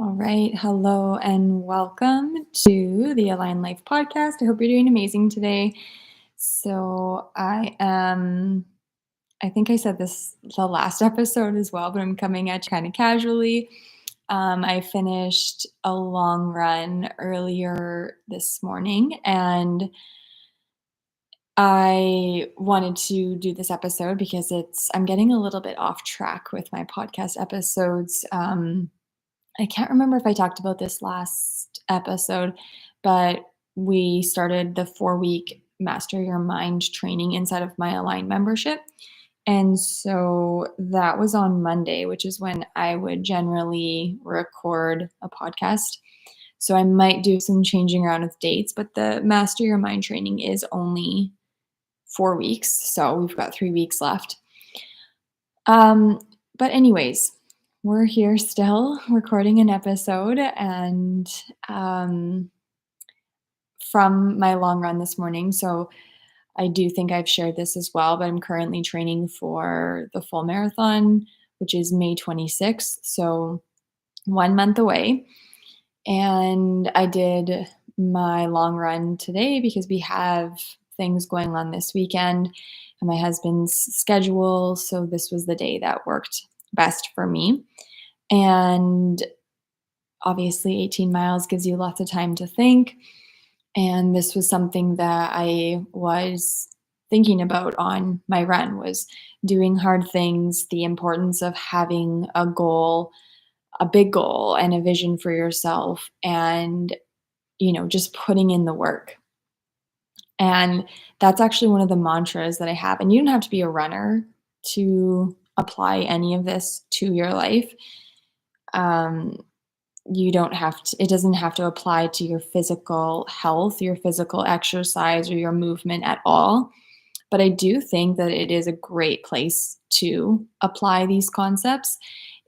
All right. Hello and welcome to the Align Life podcast. I hope you're doing amazing today. I think I said this the last episode as well, but I'm coming at you kind of casually. I finished a long run earlier this morning and I wanted to do this episode because I'm getting a little bit off track with my podcast episodes. I can't remember if I talked about this last episode, but we started the 4-week Master Your Mind training inside of my Align membership. And so that was on Monday, which is when I would generally record a podcast. So I might do some changing around with dates, but the Master Your Mind training is only 4 weeks. So we've got 3 weeks left. But anyways, we're here still recording an episode and from my long run this morning. So I do think I've shared this as well, but I'm currently training for the full marathon, which is May 26th. So 1 month away. And I did my long run today because we have things going on this weekend and my husband's schedule. So this was the day that worked best for me. And obviously, 18 miles gives you lots of time to think. And this was something that I was thinking about on my run was doing hard things, the importance of having a goal, a big goal and a vision for yourself and just putting in the work. And that's actually one of the mantras that I have. And you don't have to be a runner to apply any of this to your life. You don't have to, it doesn't have to apply to your physical health, your physical exercise, or your movement at all. But I do think that it is a great place to apply these concepts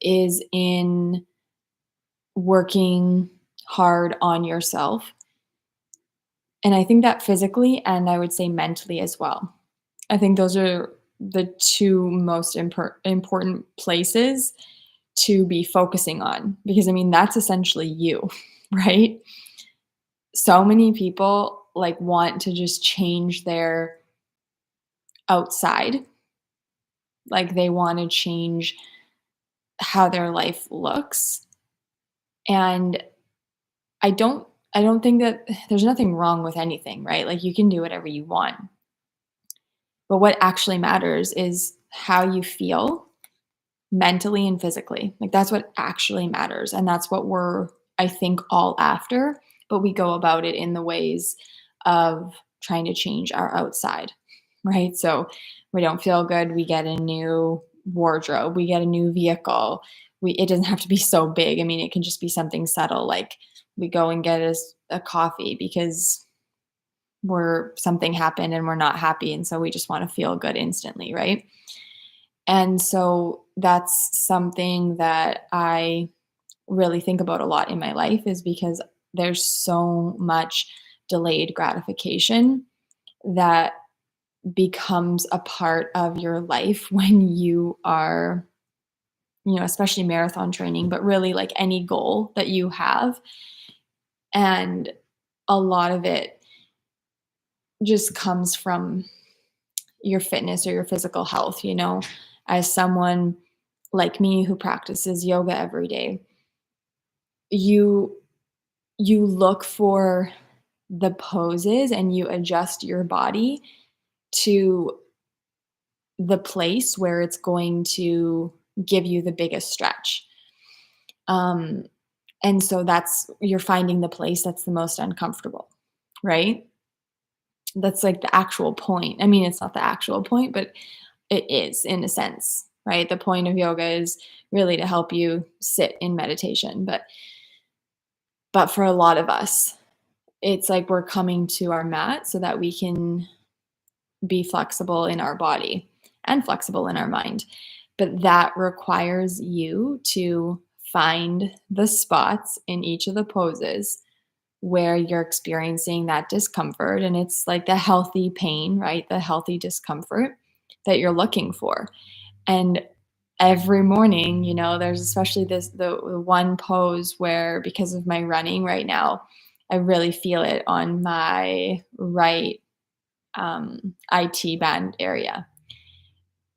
is in working hard on yourself. And I think that physically and I would say mentally as well. I think those are the two most important places to be focusing on because that's essentially you, right? So many people want to just change their outside. Like they want to change how their life looks. And I don't think that there's nothing wrong with anything, right? Like you can do whatever you want. But what actually matters is how you feel mentally and physically. Like that's what actually matters. And that's what we're, I think, all after. But we go about it in the ways of trying to change our outside, right? So we don't feel good. We get a new wardrobe. We get a new vehicle. It doesn't have to be so big. It can just be something subtle. Like we go and get us a coffee because something happened and we're not happy. And so we just want to feel good instantly, right? And so that's something that I really think about a lot in my life is because there's so much delayed gratification that becomes a part of your life when you are, especially marathon training, but really like any goal that you have. And a lot of it just comes from your fitness or your physical health, as someone like me who practices yoga every day, you look for the poses and you adjust your body to the place where it's going to give you the biggest stretch. And so you're finding the place that's the most uncomfortable, right? That's like the actual point. It's not the actual point, but it is in a sense, right? The point of yoga is really to help you sit in meditation. But for a lot of us, it's like we're coming to our mat so that we can be flexible in our body and flexible in our mind. But that requires you to find the spots in each of the poses where you're experiencing that discomfort. And it's like the healthy pain, right? The healthy discomfort that you're looking for. And every morning, there's especially the one pose where, because of my running right now, I really feel it on my right IT band area.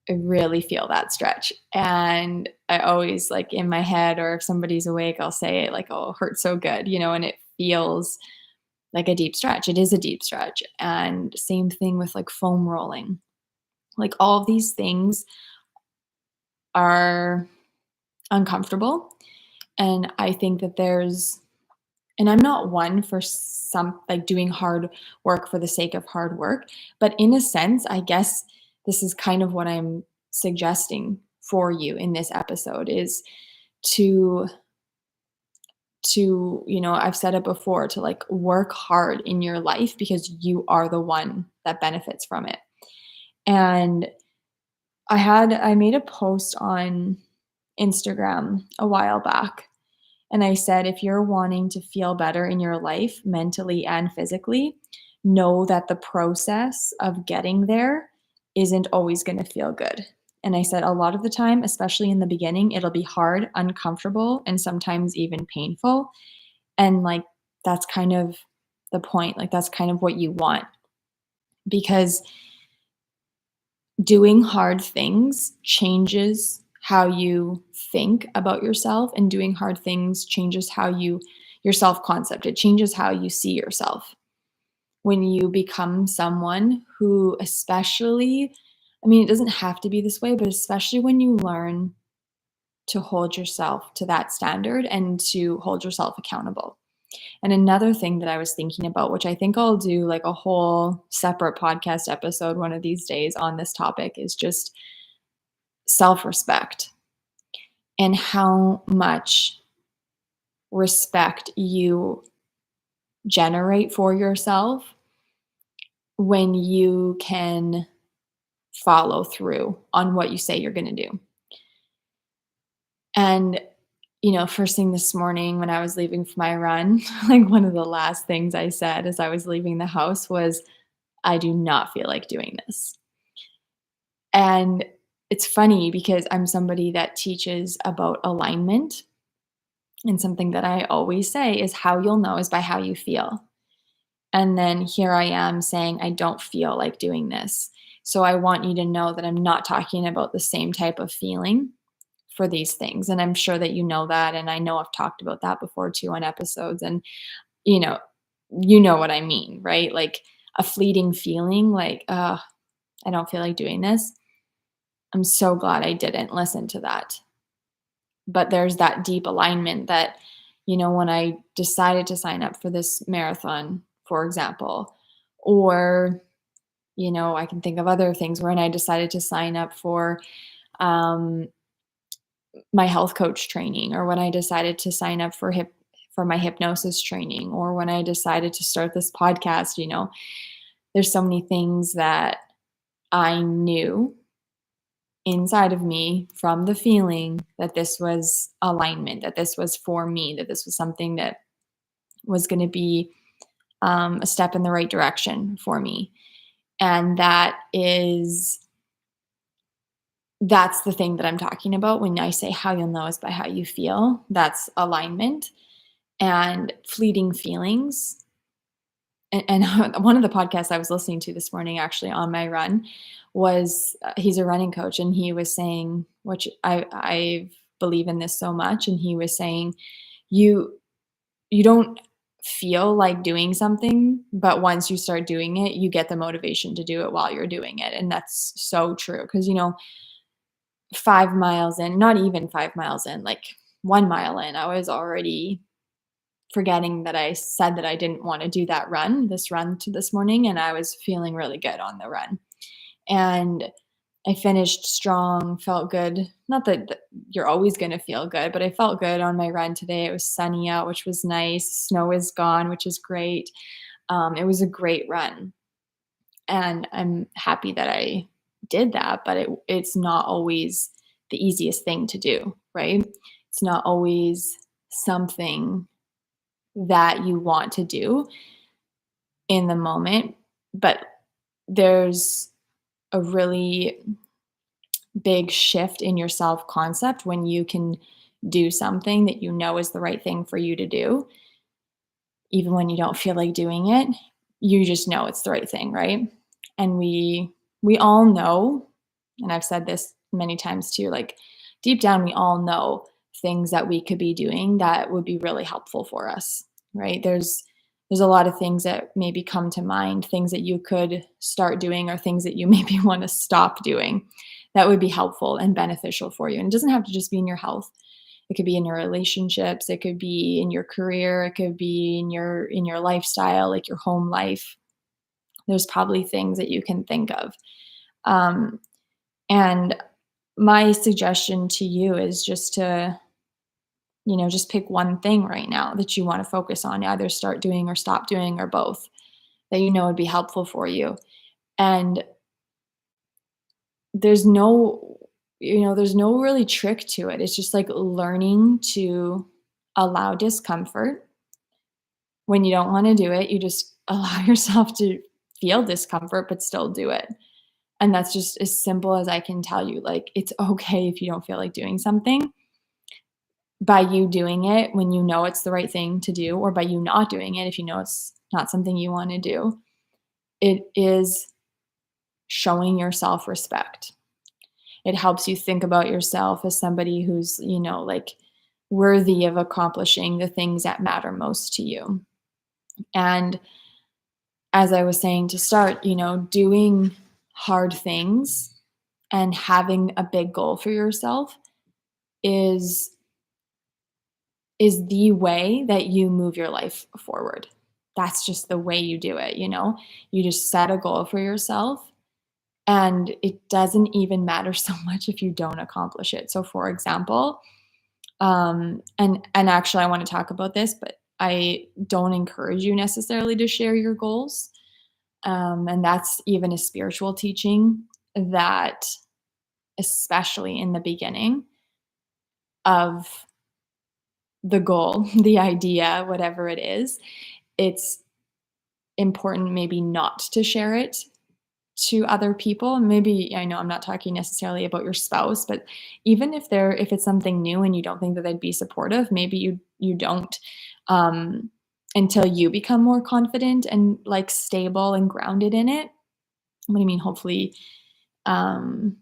I really feel that stretch. And I always, like, in my head, or if somebody's awake, I'll say it like, "Oh, it hurts so good," and it feels like a deep stretch. It is a deep stretch. And same thing with like foam rolling. Like, all of these things are uncomfortable. And I think that and I'm not one for some, like, doing hard work for the sake of hard work, but in a sense, I guess this is kind of what I'm suggesting for you in this episode, is to I've said it before, to like work hard in your life, because you are the one that benefits from it. And I made a post on Instagram a while back, and I said, if you're wanting to feel better in your life, mentally and physically, know that the process of getting there isn't always going to feel good. And I said, a lot of the time, especially in the beginning, it'll be hard, uncomfortable, and sometimes even painful. And like, that's kind of the point. Like, that's kind of what you want, because doing hard things changes how you think about yourself, and doing hard things changes your self-concept. It changes how you see yourself. When you become someone who, especially, I mean, it doesn't have to be this way, but especially when you learn to hold yourself to that standard and to hold yourself accountable. And another thing that I was thinking about, which I think I'll do like a whole separate podcast episode one of these days on this topic, is just self respect, and how much respect you generate for yourself when you can follow through on what you say you're going to do. And, first thing this morning when I was leaving for my run, like, one of the last things I said as I was leaving the house was, I do not feel like doing this. And it's funny because I'm somebody that teaches about alignment. And something that I always say is, how you'll know is by how you feel. And then here I am saying, I don't feel like doing this. So I want you to know that I'm not talking about the same type of feeling for these things. And I'm sure that you know that. And I know I've talked about that before too on episodes. And, you know, you know what I mean, right? Like, a fleeting feeling, like, I don't feel like doing this. I'm so glad I didn't listen to that. But there's that deep alignment that, when I decided to sign up for this marathon, for example, or, I can think of other things when I decided to sign up for um, my health coach training, or when I decided to sign up for my hypnosis training, or when I decided to start this podcast, there's so many things that I knew inside of me from the feeling that this was alignment, that this was for me, that this was something that was going to be a step in the right direction for me. And that's the thing that I'm talking about when I say how you'll know is by how you feel. That's alignment. And fleeting feelings. And one of the podcasts I was listening to this morning, actually on my run, was he's a running coach, and he was saying, which I believe in this so much, and he was saying, you don't feel like doing something, but once you start doing it, you get the motivation to do it while you're doing it. And that's so true, because 5 miles in, not even 5 miles in, like 1 mile in, I was already forgetting that I said that I didn't want to do this run to this morning, and I was feeling really good on the run. And I finished strong, felt good. Not that you're always going to feel good, but I felt good on my run today. It was sunny out, which was nice. Snow is gone, which is great. It was a great run. And I'm happy that I did that, but it's not always the easiest thing to do, right? It's not always something that you want to do in the moment, but there's a really big shift in your self concept when you can do something that you know is the right thing for you to do, even when you don't feel like doing it. You just know it's the right thing, right? And we all know, and I've said this many times too, like deep down we all know things that we could be doing that would be really helpful for us, right? There's a lot of things that maybe come to mind, things that you could start doing or things that you maybe want to stop doing that would be helpful and beneficial for you. And it doesn't have to just be in your health. It could be in your relationships, it could be in your career, it could be in your lifestyle, like your home life. There's probably things that you can think of. Um, and my suggestion to you is just to, just pick one thing right now that you want to focus on, either start doing or stop doing or both, that you know would be helpful for you. And there's no, there's no really trick to it. It's just like learning to allow discomfort. When you don't want to do it, you just allow yourself to feel discomfort, but still do it. And that's just as simple as I can tell you. Like, it's okay if you don't feel like doing something. By you doing it when you know it's the right thing to do, or by you not doing it if you know it's not something you want to do, it is showing yourself respect. It helps you think about yourself as somebody who's, like worthy of accomplishing the things that matter most to you. And as I was saying to start, doing hard things and having a big goal for yourself is the way that you move your life forward. That's just the way you do it, You just set a goal for yourself, and it doesn't even matter so much if you don't accomplish it. So for example, and actually I want to talk about this, but I don't encourage you necessarily to share your goals. And that's even a spiritual teaching that, especially in the beginning of the goal, the idea, whatever it is, it's important maybe not to share it to other people. Maybe, I know I'm not talking necessarily about your spouse, but even if it's something new and you don't think that they'd be supportive, maybe you don't, um, until you become more confident and like stable and grounded in it. What do you mean? Hopefully, um,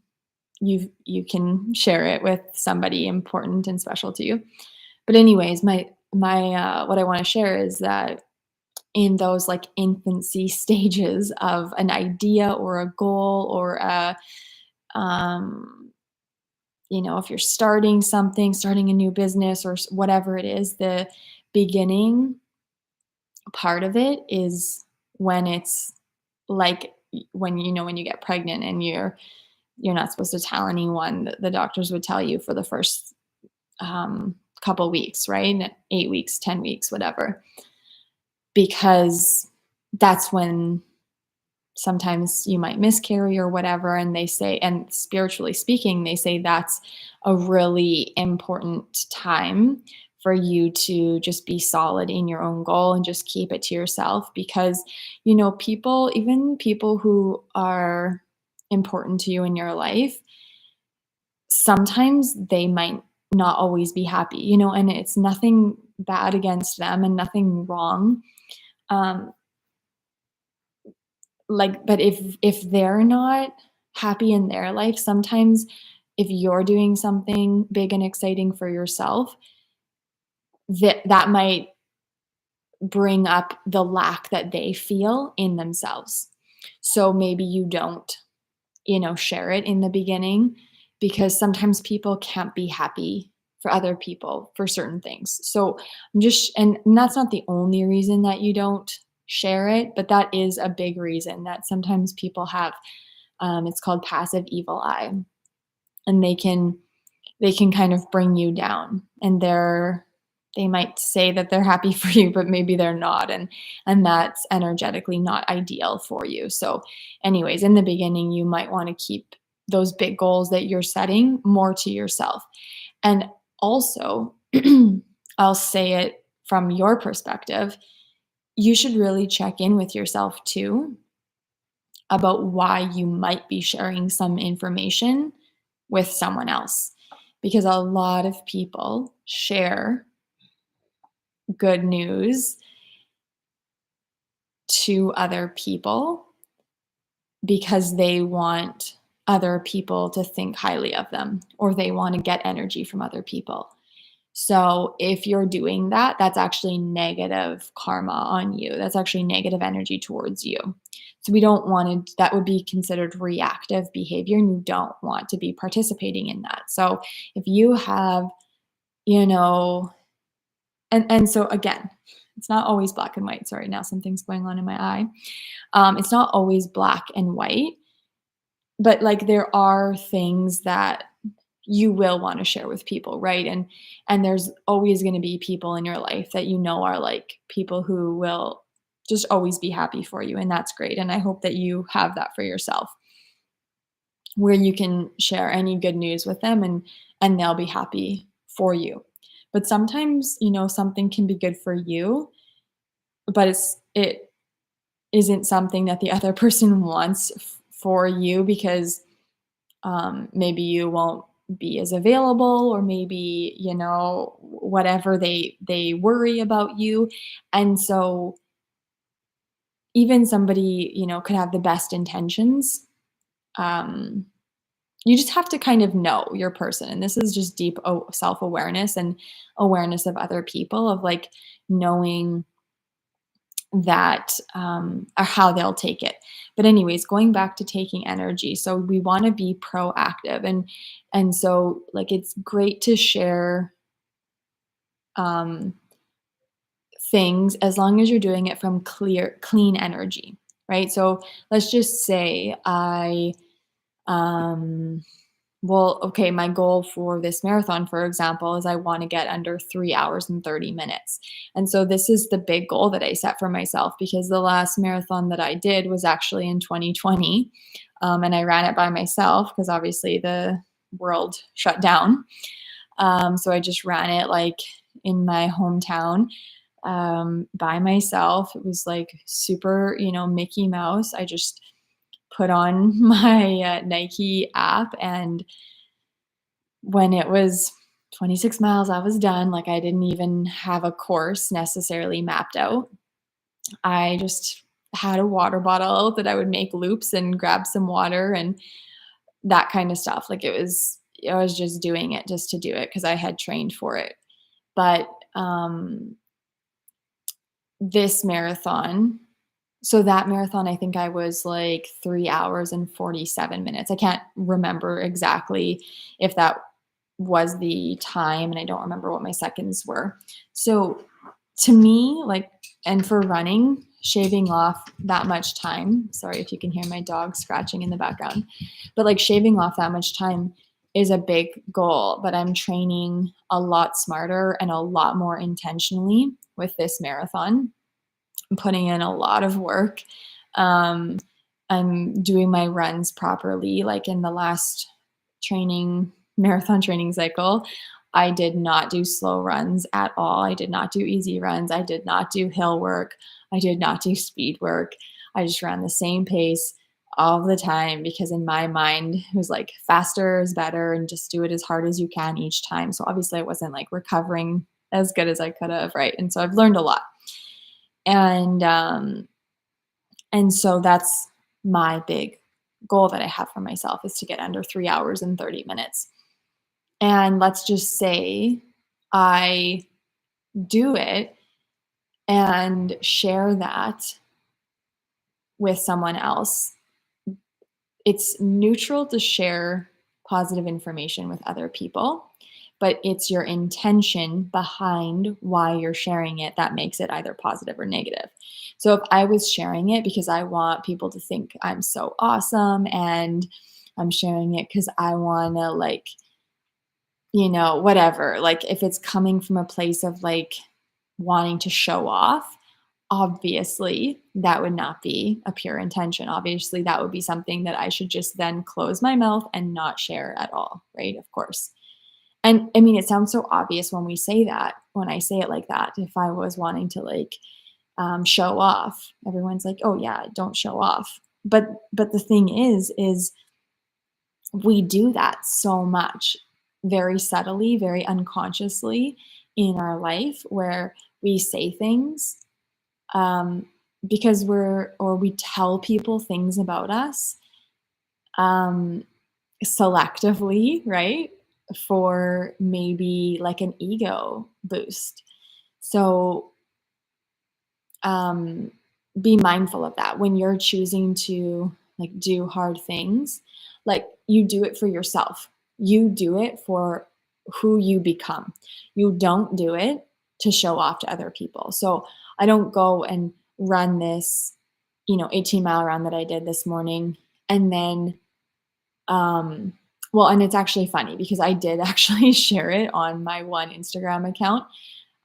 you can share it with somebody important and special to you. But anyways, my what I want to share is that in those like infancy stages of an idea or a goal or um, if you're starting a new business or whatever it is, the beginning part of it is when it's like when you get pregnant and you're not supposed to tell anyone. The doctors would tell you for the first couple weeks, right? 8 weeks, 10 weeks, whatever, because that's when sometimes you might miscarry or whatever. And they say, and spiritually speaking, they say that's a really important time for you to just be solid in your own goal and just keep it to yourself, because even people who are important to you in your life, sometimes they might not always be happy, and it's nothing bad against them and nothing wrong. Um, but if they're not happy in their life, sometimes if you're doing something big and exciting for yourself, that might bring up the lack that they feel in themselves. So maybe you don't, share it in the beginning, because sometimes people can't be happy for other people for certain things. So and that's not the only reason that you don't share it, but that is a big reason that sometimes people have. It's called passive evil eye, and they can kind of bring you down, and they might say that they're happy for you, but maybe they're not, and that's energetically not ideal for you. So anyways, in the beginning, you might want to keep those big goals that you're setting more to yourself. And also, I'll say it from your perspective, you should really check in with yourself too about why you might be sharing some information with someone else, because a lot of people share good news to other people because they want other people to think highly of them, or they want to get energy from other people. So if you're doing that, that's actually negative karma on you. That's actually negative energy towards you. So we don't want to, that would be considered reactive behavior, and you don't want to be participating in that. So if you have, you know, and so again, it's not always black and white. Sorry, now something's going on in my eye. It's not always black and white, but like there are things that you will want to share with people, right? And there's always going to be people in your life that you know are like people who will just always be happy for you, and that's great. And I hope that you have that for yourself, where you can share any good news with them, and they'll be happy for you. But sometimes, something can be good for you, but it isn't something that the other person wants for you, because maybe you won't be as available, or maybe whatever, they worry about you. And so even somebody could have the best intentions. um you just have to kind of know your person, and this is just deep self-awareness and awareness of other people, of like knowing that or how they'll take it. But anyways, going back to taking energy, so we want to be proactive, and so like it's great to share um things as long as you're doing it from clean energy, right? So let's just say um well, okay, my goal for this marathon, for example, is I want to get under 3 hours and 30 minutes. And so this is the big goal that I set for myself, because the last marathon that I did was actually in 2020. And I ran it by myself because obviously the world shut down. So I just ran it like in my hometown, by myself. It was like super, Mickey Mouse. I just put on my Nike app, and when it was 26 miles, I was done. Like I didn't even have a course necessarily mapped out. I just had a water bottle that I would make loops and grab some water and that kind of stuff. Like I was just doing it just to do it because I had trained for it. But this marathon, so that marathon, I think I was like 3 hours and 47 minutes. I can't remember exactly if that was the time, and I don't remember what my seconds were. So to me, like, and for running, shaving off that much time, sorry if you can hear my dog scratching in the background, but like shaving off that much time is a big goal. But I'm training a lot smarter and a lot more intentionally with this marathon. I'm putting in a lot of work. Um, I'm doing my runs properly. Like in the last marathon training cycle, I did not do slow runs at all. I did not do easy runs. I did not do hill work. I did not do speed work. I just ran the same pace all the time, because in my mind it was like faster is better, and just do it as hard as you can each time. So obviously I wasn't like recovering as good as I could have, right? And so I've learned a lot. And so that's my big goal that I have for myself, is to get under 3 hours and 30 minutes. And let's just say I do it and share that with someone else. It's neutral to share positive information with other people, but it's your intention behind why you're sharing it that makes it either positive or negative. So if I was sharing it because I want people to think I'm so awesome, and I'm sharing it because I want to, like, whatever, like if it's coming from a place of like wanting to show off, obviously that would not be a pure intention. Obviously that would be something that I should just then close my mouth and not share at all, right? Of course. And I mean, it sounds so obvious when we say that, when I say it like that. If I was wanting to like show off, everyone's like, oh yeah, don't show off. But the thing is we do that so much, very subtly, very unconsciously in our life, where we say things um, because we tell people things about us um, selectively, right? For maybe like an ego boost. So um, be mindful of that when you're choosing to like do hard things. Like you do it for yourself. You do it for who you become. You don't do it to show off to other people. So I don't go and run this, 18-mile run that I did this morning and then um well, and it's actually funny because I did actually share it on my one Instagram account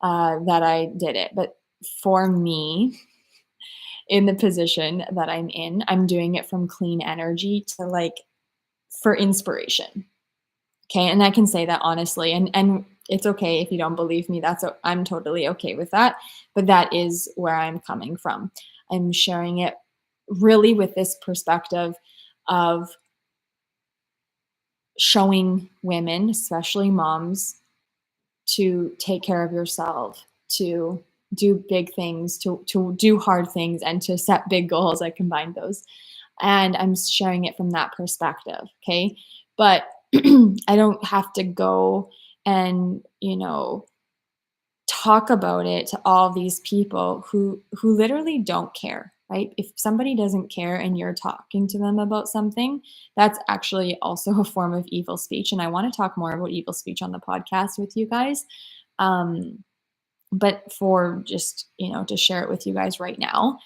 that I did it. But for me, in the position that I'm in, I'm doing it from clean energy to like for inspiration. Okay. And I can say that honestly. And it's okay if you don't believe me. I'm totally okay with that. But that is where I'm coming from. I'm sharing it really with this perspective of showing women, especially moms, to take care of yourself, to do big things, to do hard things, and to set big goals. I combined those. And I'm sharing it from that perspective, okay? But I don't have to go and, talk about it to all these people who literally don't care, right? If somebody doesn't care and you're talking to them about something, that's actually also a form of evil speech, and I want to talk more about evil speech on the podcast with you guys. Um, but for just, to share it with you guys right now,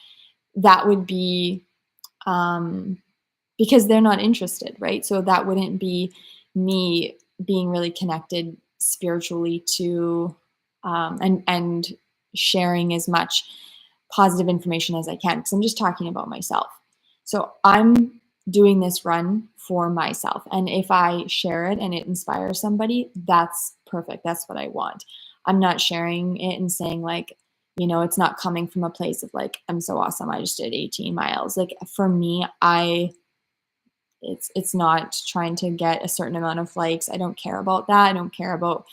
that would be um, because they're not interested, right? So that wouldn't be me being really connected spiritually to and sharing as much positive information as I can because I'm just talking about myself. So I'm doing this run for myself. And if I share it and it inspires somebody, that's perfect. That's what I want. I'm not sharing it and saying, like, it's not coming from a place of like, I'm so awesome. I just did 18 miles. Like for me, it's not trying to get a certain amount of likes. I don't care about that. I don't care about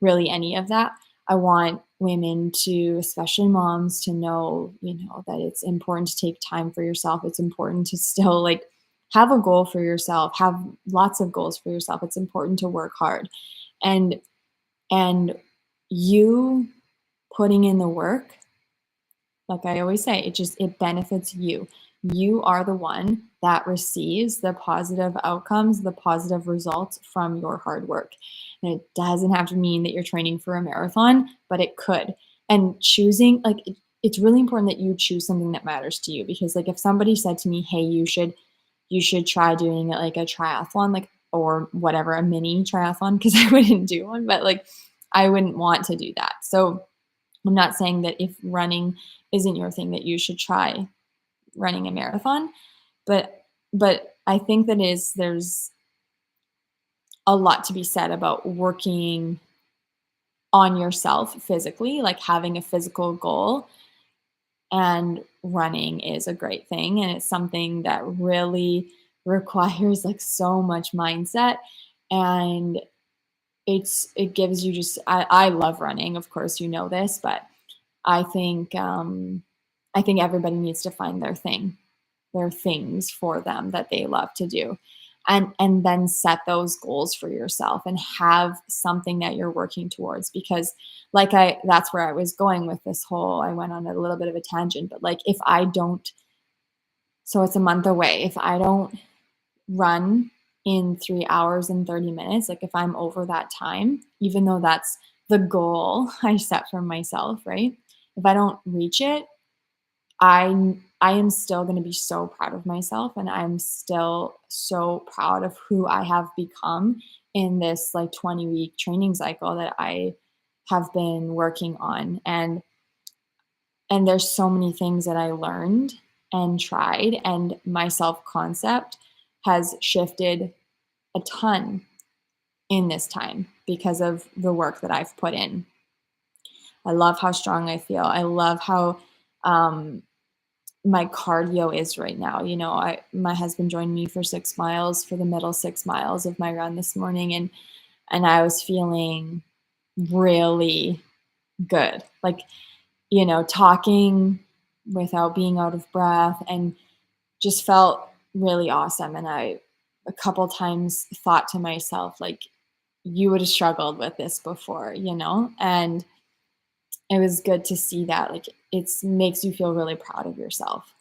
really any of that. I want women to, especially moms, to know, that it's important to take time for yourself. It's important to still like have a goal for yourself, have lots of goals for yourself. It's important to work hard. And and you putting in the work, like I always say, it benefits you. You are the one that receives the positive outcomes, the positive results from your hard work. And it doesn't have to mean that you're training for a marathon, but it could. And choosing, like, it's really important that you choose something that matters to you, because like if somebody said to me, hey, you should try doing it like a triathlon, like, or whatever, a mini triathlon, because I wouldn't do one, but like I wouldn't want to do that. So I'm not saying that if running isn't your thing that you should try running a marathon, but I think there's a lot to be said about working on yourself physically, like having a physical goal, and running is a great thing, and it's something that really requires like so much mindset, and it gives you just I love running, of course you know this, but I think I think everybody needs to find their things for them that they love to do, and then set those goals for yourself and have something that you're working towards. Because that's where I was going with this whole, I went on a little bit of a tangent, but like if I don't, so it's a month away, if I don't run in 3 hours and 30 minutes, like if I'm over that time, even though that's the goal I set for myself, right? If I don't reach it, I am still going to be so proud of myself, and I'm still so proud of who I have become in this like 20-week training cycle that I have been working on. And there's so many things that I learned and tried, and my self-concept has shifted a ton in this time because of the work that I've put in. I love how strong I feel. I love how um my cardio is right now. My husband joined me for 6 miles for the middle 6 miles of my run this morning, and I was feeling really good. Like, talking without being out of breath, and just felt really awesome. And I a couple times thought to myself, like, you would have struggled with this before, and it was good to see that. Like, it's makes you feel really proud of yourself.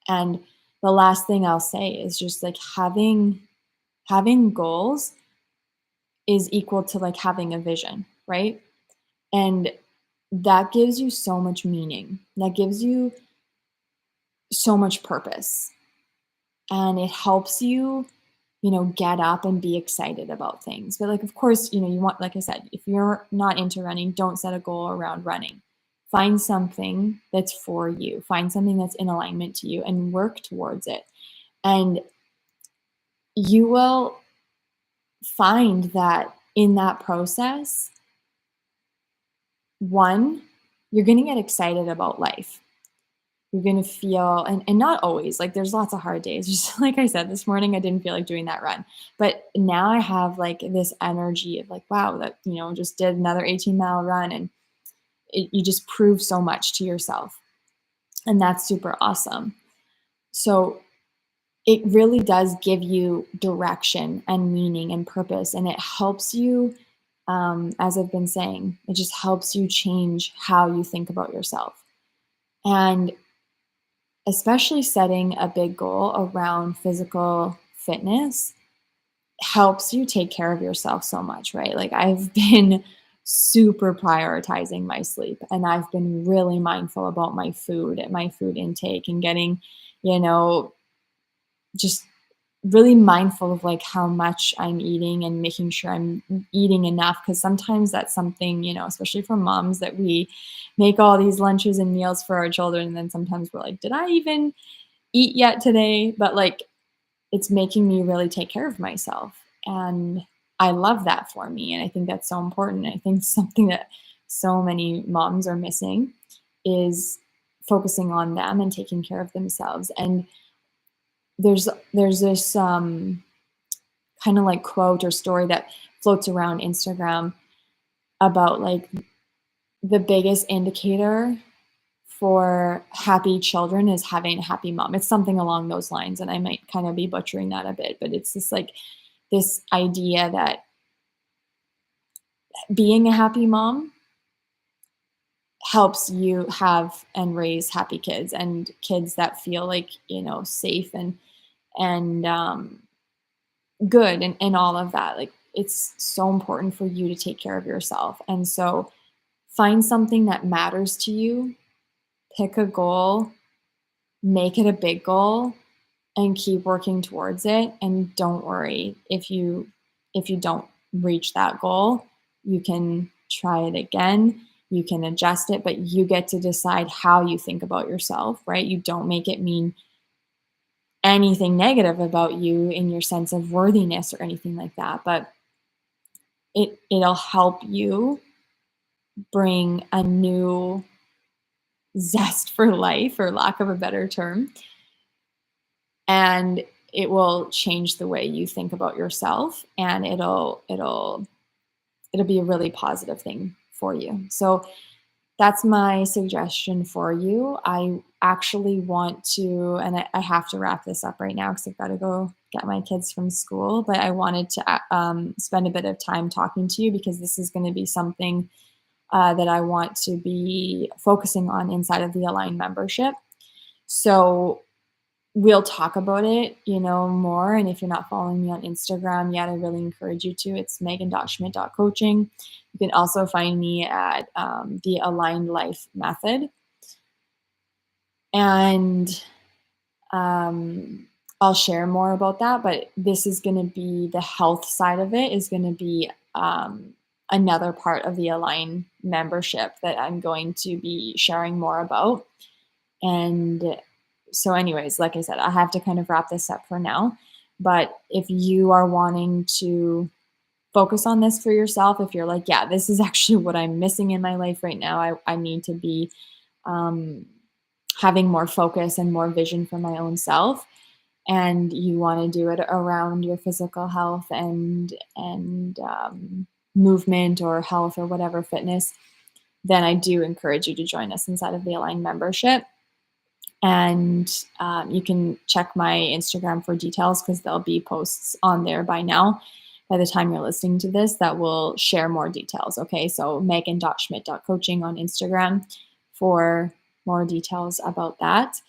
And the last thing I'll say is just like having goals is equal to like having a vision, right? And that gives you so much meaning. That gives you so much purpose. And it helps you, get up and be excited about things. But like, of course, you want, like I said, if you're not into running, don't set a goal around running. Find something that's for you, find something that's in alignment to you and work towards it. And you will find that in that process, one, you're going to get excited about life. You're going to feel, and not always, like there's lots of hard days. Just like I said, this morning, I didn't feel like doing that run. But now I have like this energy of like, wow, that, just did another 18-mile run. And you just prove so much to yourself. And that's super awesome. So it really does give you direction and meaning and purpose. And it helps you, as I've been saying, it just helps you change how you think about yourself. And especially setting a big goal around physical fitness helps you take care of yourself so much, right? Like, I've been super prioritizing my sleep, and I've been really mindful about my food intake, and getting, you know, just really mindful of like how much I'm eating and making sure I'm eating enough. Cause sometimes that's something, especially for moms, that we make all these lunches and meals for our children. And then sometimes we're like, did I even eat yet today? But like, it's making me really take care of myself. And I love that for me. And I think that's so important. I think something that so many moms are missing is focusing on them and taking care of themselves. And there's this kind of like quote or story that floats around Instagram about like the biggest indicator for happy children is having a happy mom. It's something along those lines, and I might kind of be butchering that a bit, but it's just like this idea that being a happy mom helps you have and raise happy kids, and kids that feel like, safe and good, and all of that. Like, it's so important for you to take care of yourself. And so find something that matters to you, pick a goal, make it a big goal, and keep working towards it. And don't worry if you don't reach that goal. You can try it again, you can adjust it, but you get to decide how you think about yourself, right? You don't make it mean anything negative about you in your sense of worthiness or anything like that, but it'll help you bring a new zest for life, for lack of a better term, and it will change the way you think about yourself, and it'll be a really positive thing for you. So that's my suggestion for you. I actually want to, and I have to wrap this up right now because I've got to go get my kids from school, but I wanted to spend a bit of time talking to you because this is going to be something that I want to be focusing on inside of the Align membership. So we'll talk about it, more. And if you're not following me on Instagram yet, I really encourage you to. It's megan.schmidt.coaching. You can also find me at the Aligned Life Method. And I'll share more about that, but this is going to be the health side of it, is going to be another part of the Align membership that I'm going to be sharing more about. And so anyways, like I said, I have to kind of wrap this up for now. But if you are wanting to focus on this for yourself, if you're like, yeah, this is actually what I'm missing in my life right now, I need to be having more focus and more vision for my own self, and you want to do it around your physical health and movement or health or whatever fitness, then I do encourage you to join us inside of the Align membership. And you can check my Instagram for details because there'll be posts on there by now, by the time you're listening to this, that will share more details. Okay, so megan.schmidt.coaching on Instagram for more details about that.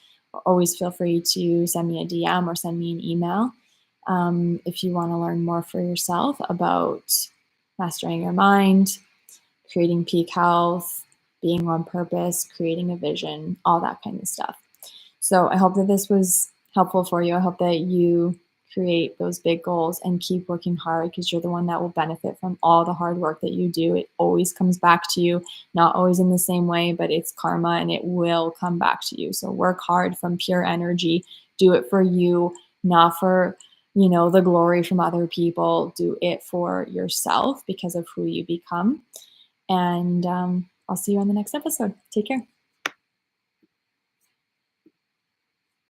Always feel free to send me a DM or send me an email if you want to learn more for yourself about mastering your mind, creating peak health, being on purpose, creating a vision, all that kind of stuff. So I hope that this was helpful for you. I hope that you create those big goals and keep working hard, because you're the one that will benefit from all the hard work that you do. It always comes back to you, not always in the same way, but it's karma and it will come back to you. So work hard from pure energy. Do it for you, not for, the glory from other people. Do it for yourself because of who you become. And I'll see you on the next episode. Take care.